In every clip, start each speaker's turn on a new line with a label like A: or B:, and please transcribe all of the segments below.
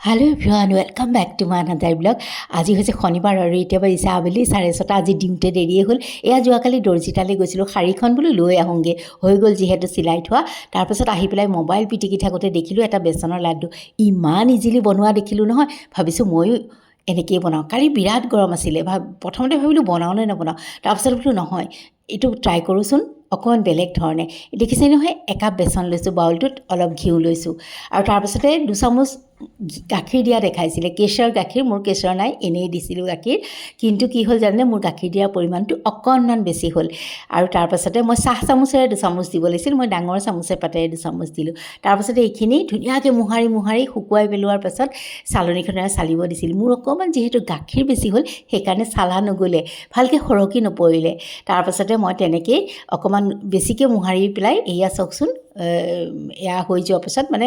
A: Hello' everyone, welcome back to my another blog. আজি হৈছে শনিবাৰ আৰু এতিয়া বাজিছে আবেলি 6:30। আজি দিওঁতে দেৰিয়ে হ'ল। এয়া যোৱাকালি দৰ্জিতালৈ গৈছিলোঁ, শাড়ীখন বোলো লৈ আহোঁগৈ, হৈ গ'ল যিহেতু চিলাই থোৱা। তাৰপাছত আহি পেলাই মোবাইল পিটিকি থাকোঁতে দেখিলোঁ এটা বেচনৰ লাড্ডু। ইমান ইজিলি বনোৱা দেখিলোঁ নহয়, ভাবিছোঁ ময়ো এনেকৈয়ে বনাওঁ। কালি বিৰাট গৰম আছিলে, প্ৰথমতে ভাবিলোঁ বনাওঁ নে নবনাওঁ, তাৰপাছত বোলো নহয়, এইটো ট্ৰাই কৰোঁচোন অকণমান বেলেগ ধৰণে। দেখিছে নহয়, একাপ বেচন লৈছোঁ, বাউলটোত অলপ ঘিউ লৈছোঁ আৰু তাৰপাছতে 2 চামুচ গাখীৰ দিয়া দেখাইছিলে, কেশৰ গাখীৰ। মোৰ কেশৰ নাই, এনেই দিছিলোঁ গাখীৰ। কিন্তু কি হ'ল জানেনে, মোৰ গাখীৰ দিয়াৰ পৰিমাণটো অকণমান বেছি হ'ল। আৰু তাৰপাছতে মই চাহ চামুচেৰে 2 চামুচ দিব লাগিছিল, মই ডাঙৰ চামুচে পাতেৰে 2 চামুচ দিলোঁ। তাৰপাছতে এইখিনি ধুনীয়াকৈ মোহাৰি শুকুৱাই পেলোৱাৰ পাছত চালনীখনেৰে চালিব দিছিল। মোৰ অকণমান যিহেতু গাখীৰ বেছি হ'ল, সেইকাৰণে চালা নগ'লে, ভালকৈ সৰকি নপৰিলে। তাৰপাছতে মই তেনেকৈয়ে অকণমান বেছিকৈ মোহাৰি পেলাই, এয়া চাওকচোন, এয়া হৈ যোৱাৰ পাছত মানে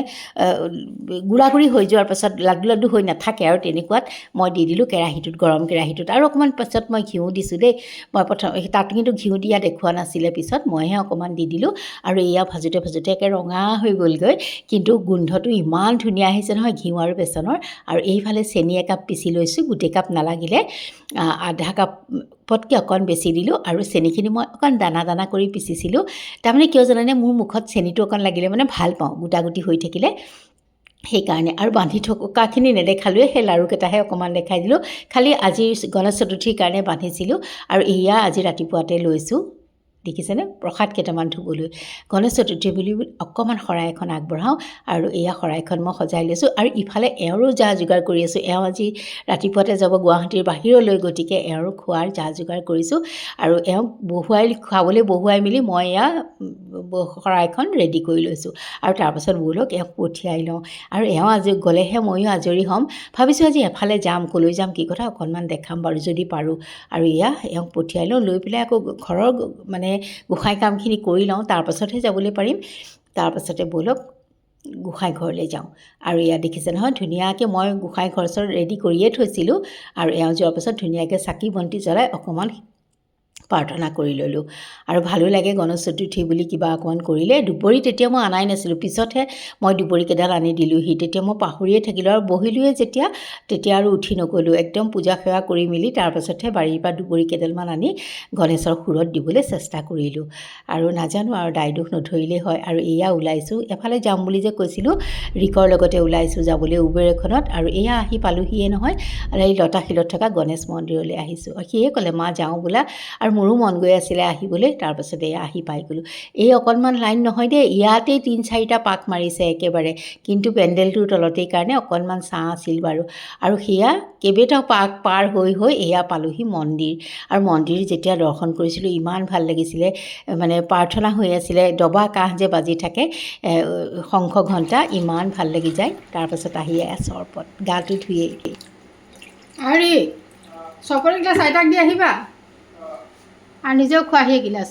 A: গুড়াগুড়ি হৈ যোৱাৰ পাছত লাড্ডু লাড্ডু হৈ নাথাকে আৰু তেনেকুৱাত মই দি দিলোঁ কেৰাহীটোত, গৰম কেৰাহীটোত। আৰু অকণমান পাছত মই ঘিউ দিছোঁ দেই। মই প্ৰথম তাত কিন্তু ঘিউ দিয়া দেখুওৱা নাছিলে, পিছত মইহে অকণমান দি দিলোঁ। আৰু এয়া ভাজোঁতে একে ৰঙা হৈ গ'লগৈ, কিন্তু গোন্ধটো ইমান ধুনীয়া আহিছে নহয় ঘিউ আৰু বেচনৰ। আৰু এইফালে চেনি একাপ পিচি লৈছোঁ, গোটেই কাপ নালাগিলে আধা কাপতকৈ অকণ বেছি দিলোঁ। আৰু চেনিখিনি মই অকণ দানা দানা কৰি পিচিছিলোঁ। তাৰমানে কিয় জানেনে, মোৰ মুখত চেনিটো অকণ লাগিলে মানে ভাল পাওঁ, গোটা গুটি হৈ থাকিলে, সেইকাৰণে। আৰু বান্ধি থকাখিনি নেদেখালোৱে, সেই লাড়ুকেইটাহে অকণমান দেখাই দিলোঁ। খালি আজি গণেশ চতুৰ্থীৰ কাৰণে বান্ধিছিলোঁ। আৰু এয়া আজি ৰাতিপুৱাতে লৈছোঁ, দেখিছেনে, প্ৰসাদ কেইটামান ধুবলৈ। গণেশ চতুৰ্থী বুলি অকণমান শৰাই এখন আগবঢ়াওঁ। আৰু এয়া শৰাইখন মই সজাই লৈছোঁ। আৰু ইফালে এওঁৰো যা যোগাৰ কৰি আছোঁ। এওঁ আজি ৰাতিপুৱাতে যাব গুৱাহাটীৰ বাহিৰলৈ, গতিকে এওঁৰ খোৱাৰ যা যোগাৰ কৰিছোঁ। আৰু এওঁক খাবলৈ বহুৱাই মেলি মই এয়া শৰাইখন ৰেডি কৰি লৈছোঁ। আৰু তাৰপাছত ব'লক এওঁক পঠিয়াই লওঁ। আৰু এওঁ আজি গ'লেহে ময়ো আজৰি হ'ম। ভাবিছোঁ আজি এফালে যাম, ক'লৈ যাম কি কথা অকণমান দেখাম বাৰু যদি পাৰোঁ। আৰু এয়া এওঁক পঠিয়াই লওঁ, লৈ পেলাই আকৌ ঘৰৰ মানে গোঁসাই কামখিনি কৰি লওঁ, তাৰপাছতহে যাবলৈ পাৰিম। তাৰপাছতে ব'লক গোঁসাই ঘৰলৈ যাওঁ। আৰু এয়া দেখিছে নহয়, ধুনীয়াকৈ মই গোঁসাই ঘৰ চৰ ৰেডি কৰিয়ে থৈছিলোঁ। আৰু এওঁ যোৱাৰ পাছত ধুনীয়াকৈ চাকি বন্তি জ্বলাই অকণমান প্ৰাৰ্থনা কৰি ল'লোঁ। আৰু ভালো লাগে গণেশ চতুৰ্থী বুলি কিবা অকণমান কৰিলে। দুবৰি তেতিয়া মই আনাই নাছিলোঁ, পিছতহে মই দুবৰিকেইডাল আনি দিলোঁহি। তেতিয়া মই পাহৰিয়ে থাকিলোঁ আৰু বহিলোৱে যেতিয়া, তেতিয়া আৰু উঠি নগ'লোঁ। একদম পূজা সেৱা কৰি মেলি তাৰপাছতহে বাৰীৰ পৰা দুবৰি কেইডালমান আনি গণেশৰ সুৰত দিবলৈ চেষ্টা কৰিলোঁ। আৰু নাজানো আৰু দায় দোষ নধৰিলেই হয়। আৰু এয়া ওলাইছোঁ, এফালে যাম বুলি যে কৈছিলোঁ, ৰিকৰ লগতে ওলাইছোঁ যাবলৈ উবেৰ এখনত। আৰু এয়া আহি পালোঁহিয়ে নহয়, আৰু এই লতাশিলত থকা গণেশ মন্দিৰলৈ আহিছোঁ। সিয়ে ক'লে মা যাওঁ বোলা, আৰু মোৰো মন গৈ আছিলে আহিবলৈ। তাৰপাছতে এয়া আহি পাই গ'লোঁ। এই অকণমান লাইন নহয় দেই, ইয়াতেই 3-4টা পাক মাৰিছে একেবাৰে, কিন্তু পেণ্ডেলটোৰ তলতেই কাৰণে অকণমান ছাঁ আছিল বাৰু। আৰু সেয়া কেইবাটাও পাক পাৰ হৈ এয়া পালোঁহি মন্দিৰ। আৰু মন্দিৰ যেতিয়া দৰ্শন কৰিছিলোঁ ইমান ভাল লাগিছিলে, মানে প্ৰাৰ্থনা হৈ আছিলে, দবা কাহ যে বাজি থাকে, শংখ ঘণ্টা, ইমান ভাল লাগি যায়। তাৰপাছত আহি চৰবত গাটো ধুয়ে
B: আৰু চকৰি গিলাচ আইতাক দি আহিবা আৰু নিজেও খোৱাহি গিলাচ।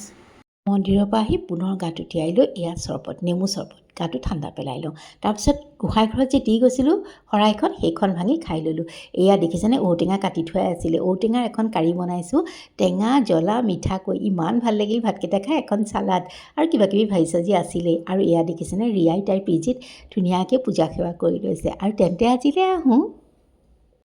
A: মন্দিৰৰ পৰা আহি পুনৰ গাটো তিয়াই লৈ এয়া চৰবত, নেমু চৰবত, গাটো ঠাণ্ডা পেলাই লওঁ। তাৰপিছত গোঁসাই ঘৰত যে দি গৈছিলোঁ শৰাইখন, সেইখন ভাঙি খাই ল'লোঁ। এয়া দেখিছেনে, ঔটেঙা কাটি থোৱাই আছিলে, ঔটেঙাৰ এখন কাৰী বনাইছোঁ, টেঙা জ্বলা মিঠাকৈ, ইমান ভাল লাগিল ভাতকেইটা খাই। এখন চালাড আৰু কিবাকিবি ভাজি চাজি আছিলেই। আৰু এয়া দেখিছেনে, ৰিয়াই তাইৰ পিজিত ধুনীয়াকৈ পূজা সেৱা কৰি লৈছে। আৰু তেন্তে আজিলৈ আহোঁ।